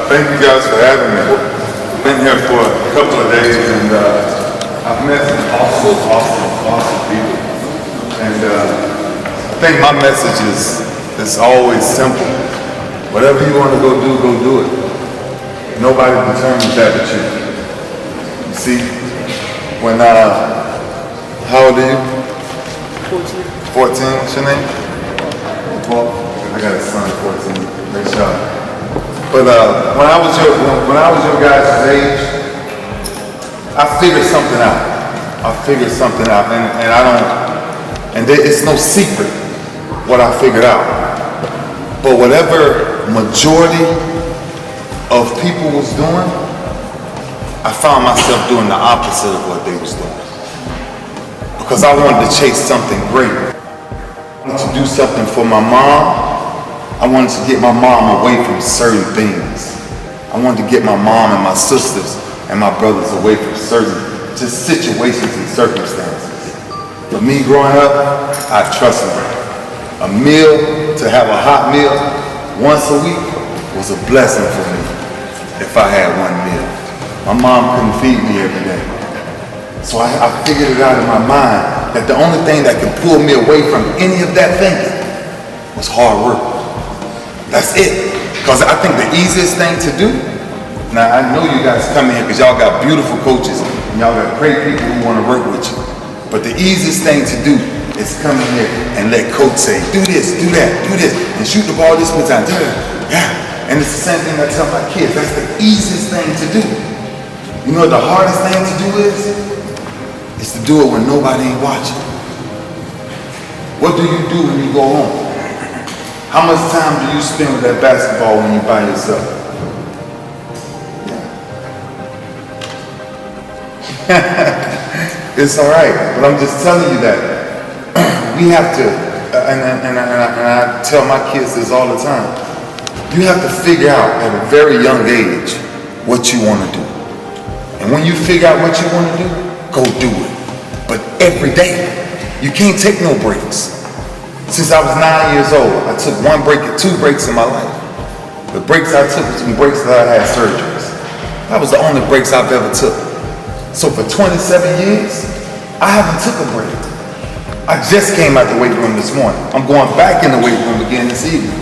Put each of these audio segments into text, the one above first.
Thank you guys for having me. I've been here for a couple of days and I've met some awesome people. And I think my message is always simple. Whatever you want to go do it. Nobody determines that but you. You see, when, how old are you? 14. 14, what's your name? Well, I got a son, 14. Great job. But when I was your guys' age, I figured something out. And it's no secret what I figured out. But whatever majority of people was doing, I found myself doing the opposite of what they was doing. Because I wanted to chase something great. I wanted to do something for my mom. I wanted to get my mom away from certain things. I wanted to get my mom and my sisters and my brothers away from certain just situations and circumstances. For me growing up, I trusted them. A meal, to have a hot meal once a week was a blessing for me if I had one meal. My mom couldn't feed me every day. So I figured it out in my mind that the only thing that could pull me away from any of that thinking was hard work. That's it. Because I think the easiest thing to do, now I know you guys come in here because y'all got beautiful coaches and y'all got great people who want to work with you. But the easiest thing to do is come in here and let coach say, do this, do that, do this, and shoot the ball this many times. Yeah. And it's the same thing I tell my kids. That's the easiest thing to do. You know what the hardest thing to do is? It's to do it when nobody ain't watching. What do you do when you go home? How much time do you spend with that basketball when you're by yourself? Yeah. It's all right, but I'm just telling you that we have to, and I tell my kids this all the time, you have to figure out at a very young age what you want to do. And when you figure out what you want to do, go do it. But every day, you can't take no breaks. Since I was 9 years old, I took two breaks in my life. The breaks I took was some breaks that I had surgeries. That was the only breaks I've ever took. So for 27 years, I haven't took a break. I just came out the weight room this morning. I'm going back in the weight room again this evening.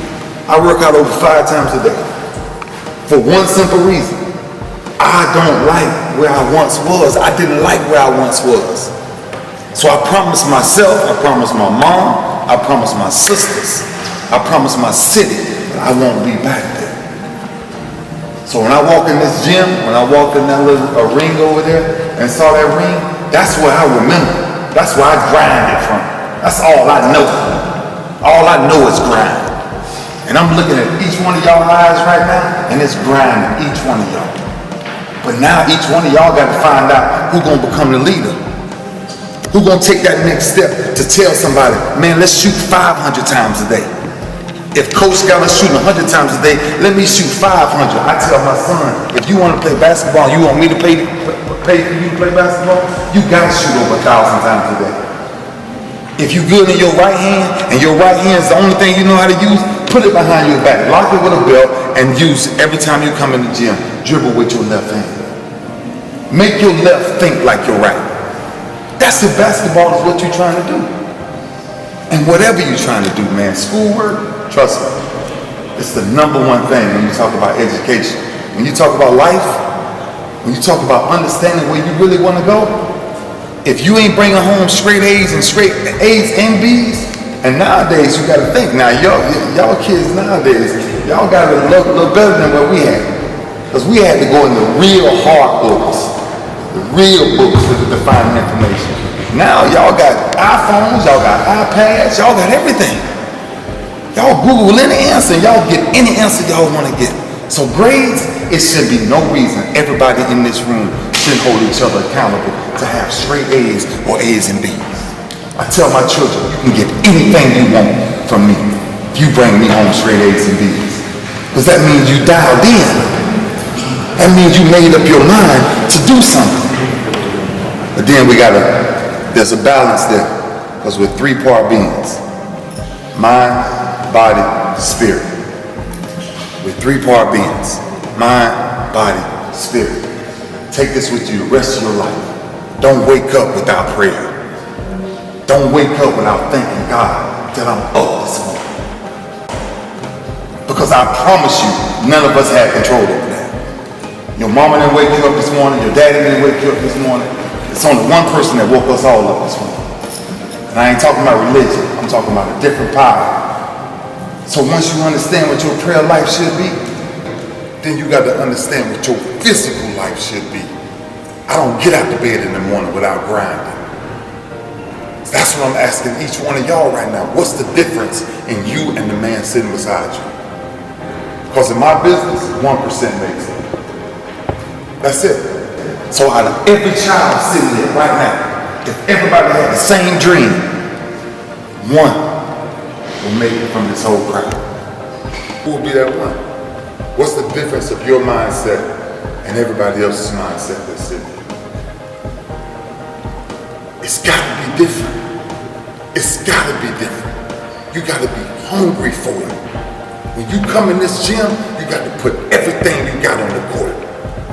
I work out over 5 times a day. For one simple reason. I don't like where I once was. I didn't like where I once was. So I promised myself, I promised my mom, I promised my sisters, I promised my city that I won't be back there. So when I walk in this gym, when I walked in that little ring over there and saw that ring, that's where I remember. That's where I grinded from. That's all I know. All I know is grind. And I'm looking at each one of y'all eyes right now, and it's grinding, each one of y'all. But now each one of y'all got to find out who's going to become the leader. Who's going to take that next step to tell somebody, man, let's shoot 500 times a day. If coach got us shooting 100 times a day, let me shoot 500. I tell my son, if you want to play basketball, you want me to pay for you to play basketball, you got to shoot over 1,000 times a day. If you're good in your right hand, and your right hand is the only thing you know how to use, put it behind your back, lock it with a belt, and use it every time you come in the gym. Dribble with your left hand. Make your left think like your right. That's if basketball is what you're trying to do. And whatever you're trying to do, man, schoolwork, trust me, it's the number one thing when you talk about education. When you talk about life, when you talk about understanding where you really want to go, if you ain't bringing home straight A's and B's, and nowadays you got to think, now y'all kids nowadays, y'all got to look better than what we had. Because we had to go in the real hard books. The real books to find information. Now y'all got iPhones, y'all got iPads, y'all got everything. Y'all Google any answer and y'all get any answer y'all want to get. So grades, it should be no reason everybody in this room should hold each other accountable to have straight A's or A's and B's. I tell my children, you can get anything you want from me if you bring me home straight A's and B's. Because that means you dialed in. That means you made up your mind to do something. But then there's a balance there, because we're 3-part beings. Mind, body, spirit. We're 3-part beings. mind, body, spirit. Take this with you the rest of your life. Don't wake up without prayer. Don't wake up without thanking God that I'm up this morning. Because I promise you, none of us had control over that. Your mama didn't wake you up this morning, your daddy didn't wake you up this morning. It's only one person that woke us all up this morning. And I ain't talking about religion, I'm talking about a different power. So once you understand what your prayer life should be, then you got to understand what your physical life should be. I don't get out of bed in the morning without grinding. That's what I'm asking each one of y'all right now. What's the difference in you and the man sitting beside you? Because in my business, 1% makes it. That's it. So out of every child sitting there right now, if everybody had the same dream, one will make it from this whole crowd. Who will be that one? What's the difference of your mindset and everybody else's mindset that's sitting there? It's got to be different. It's got to be different. You got to be hungry for it. When you come in this gym, you got to put everything you got on the court.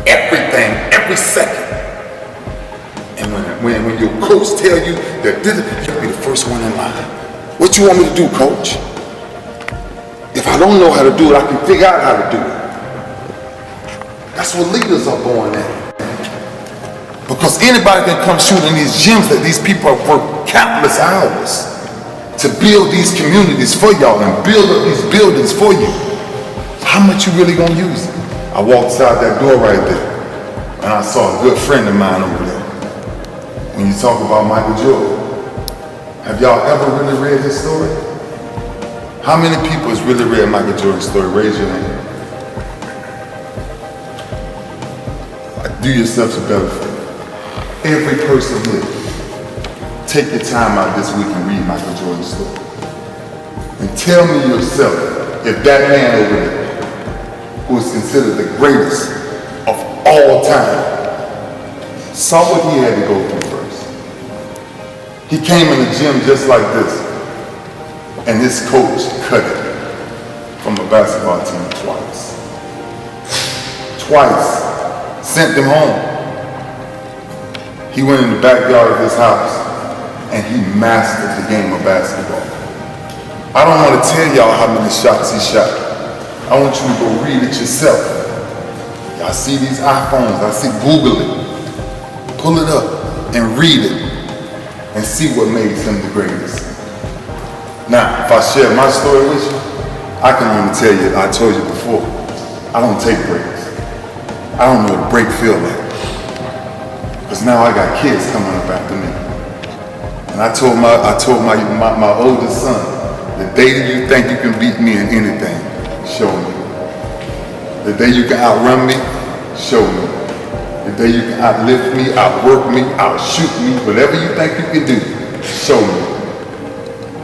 Everything, every second. And when your coach tell you that you'll be the first one in line. What you want me to do, coach? If I don't know how to do it, I can figure out how to do it. That's what leaders are born at. Because anybody can come shoot in these gyms that these people have worked countless hours to build these communities for y'all and build up these buildings for you. How much you really gonna use it? I walked out that door right there and I saw a good friend of mine over there. When you talk about Michael Jordan, have y'all ever really read his story? How many people has really read Michael Jordan's story? Raise your hand. Do yourselves a better favor. Every person here, take your time out this week and read Michael Jordan's story. And tell me yourself if that man over there, who is considered the greatest of all time, saw what he had to go through first. He came in the gym just like this, and his coach cut it from a basketball team twice. Twice. Sent him home. He went in the backyard of his house and he mastered the game of basketball. I don't want to tell y'all how many shots he shot. I want you to go read it yourself. Y'all see these iPhones, I see Google it. Pull it up and read it and see what made him the greatest. Now, if I share my story with you, I can only tell you, I told you before, I don't take breaks. I don't know what a break feel like. Because now I got kids coming up after me. And I told my oldest son, the day that you think you can beat me in anything, show me. The day you can outrun me, show me. The day you can outlift me, outwork me, outshoot me, whatever you think you can do, show me.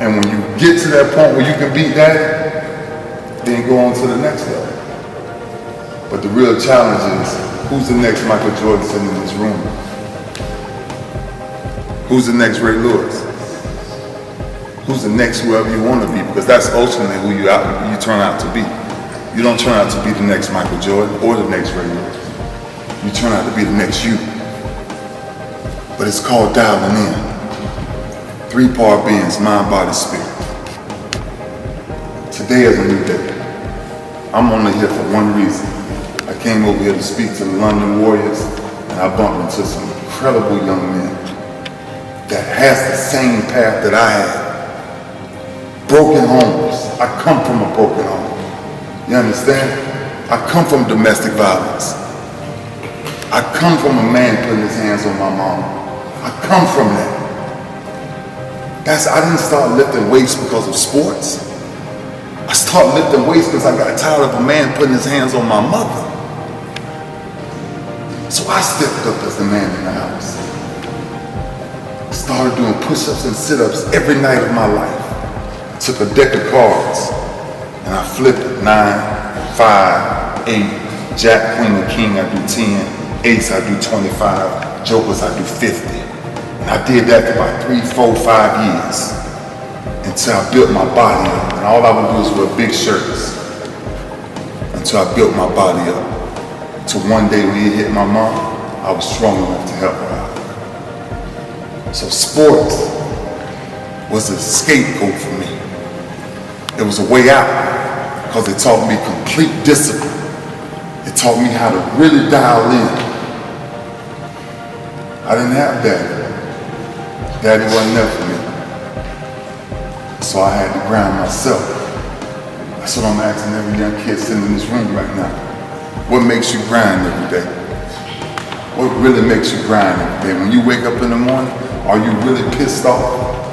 And when you get to that point where you can beat that, then go on to the next level. But the real challenge is, who's the next Michael Jordan sitting in this room? Who's the next Ray Lewis? Who's the next whoever you want to be? Because that's ultimately who you turn out to be. You don't turn out to be the next Michael Jordan or the next Ray Lewis. You turn out to be the next you. But it's called dialing in. 3-part beings, mind, body, spirit. Today is a new day. I'm only here for one reason. I came over here to speak to the London Warriors, and I bumped into some incredible young men that has the same path that I had. Broken homes. I come from a broken home. You understand? I come from domestic violence. I come from a man putting his hands on my mom. I come from that. I didn't start lifting weights because of sports. I started lifting weights because I got tired of a man putting his hands on my mother. So I stepped up as the man in the house. Started doing push-ups and sit-ups every night of my life. I took a deck of cards and I flipped it. 9, 5, 8, Jack, Queen, and King, I do 10. Ace, I do 25. Jokers, I do 50. And I did that for about 3, 4, 5 years until I built my body up. And all I would do is wear big shirts until I built my body up. to one day when it hit my mom, I was strong enough to help her out. So sports was a scapegoat for me. It was a way out because it taught me complete discipline. It taught me how to really dial in. I didn't have daddy. Daddy wasn't there for me. So I had to grind myself. That's what I'm asking every young kid sitting in this room right now. What makes you grind every day? What really makes you grind every day? When you wake up in the morning, are you really pissed off?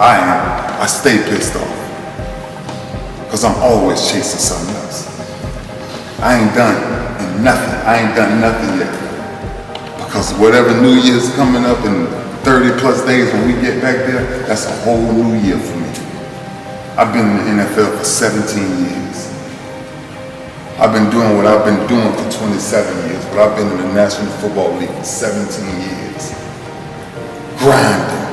I am. I stay pissed off. Because I'm always chasing something else. I ain't done nothing. I ain't done nothing yet. Because whatever New Year's coming up in 30 plus days when we get back there, that's a whole new year for me. I've been in the NFL for 17 years. I've been doing what I've been doing for 27 years, but I've been in the National Football League for 17 years. Grinding.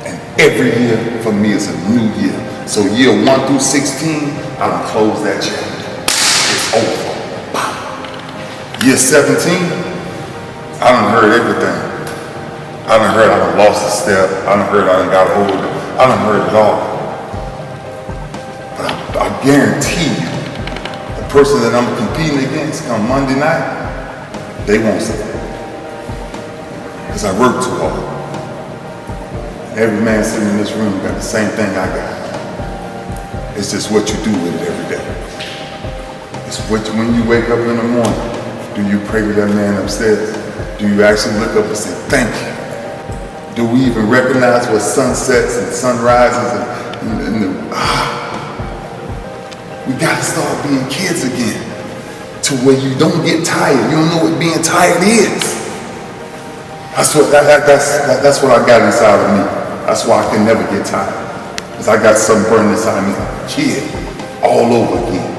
And every year for me is a new year. So year 1 through 16, I done closed that chapter. It's over. Bam. Year 17, I done heard everything. I done heard I done lost a step. I done heard I done got older. I done heard it all. But I guarantee you, the person that I'm competing against come Monday night, they won't say that. Because I work too hard. Every man sitting in this room got the same thing I got. It's just what you do with it every day. It's when you wake up in the morning, do you pray with that man upstairs? Do you actually look up and say, thank you? Do we even recognize what sunsets and sunrises we gotta start being kids again to where you don't get tired. You don't know what being tired is. That's what I got inside of me. That's why I can never get tired. Because I got something burning inside of me like a kid all over again.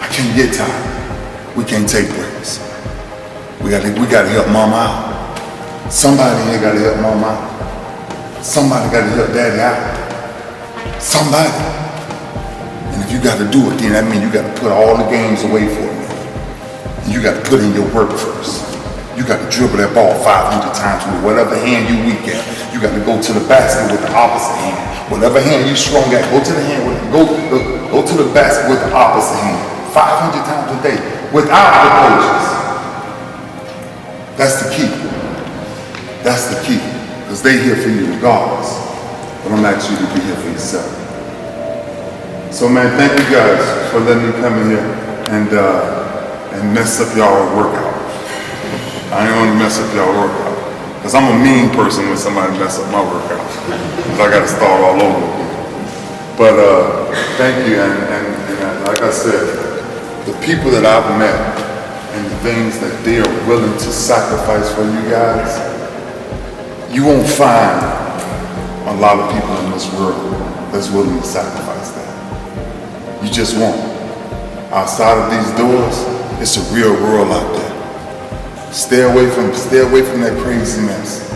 I can't get tired. We can't take breaks. We gotta help mama out. Somebody here gotta help mama out. Somebody gotta help daddy out. Somebody. And if you gotta do it, then that means you gotta put all the games away for me. And you gotta put in your work first. You gotta dribble that ball 500 times with whatever hand you weak at. You gotta go to the basket with the opposite hand. Whatever hand you strong at, go to the hand with go to the basket with the opposite hand. 500 times a day without the coaches. That's the key. That's the key. Because they're here for you regardless. But I'm asking you to be here for yourself. So man, thank you guys for letting me come in here and mess up y'all workout. I ain't gonna mess up y'all workout. Because I'm a mean person when somebody mess up my workout. Because I gotta start all over again. But thank you, and like I said, the people that I've met and the things that they are willing to sacrifice for you guys, you won't find a lot of people in this world that's willing to sacrifice that. You just won't. Outside of these doors, it's a real world out there. Stay away from that craziness.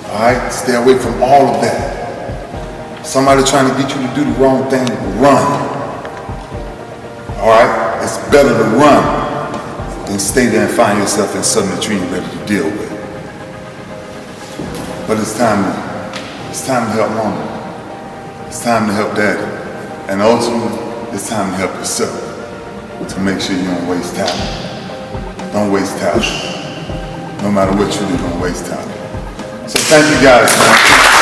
All right? Stay away from all of that. Somebody trying to get you to do the wrong thing, run. All right? It's better to run than stay there and find yourself in something that you ain't ready to deal with. But it's time to help mama. It's time to help daddy. And ultimately, it's time to help yourself to make sure you don't waste talent. Don't waste talent. No matter what you do, don't waste talent. So thank you guys, man.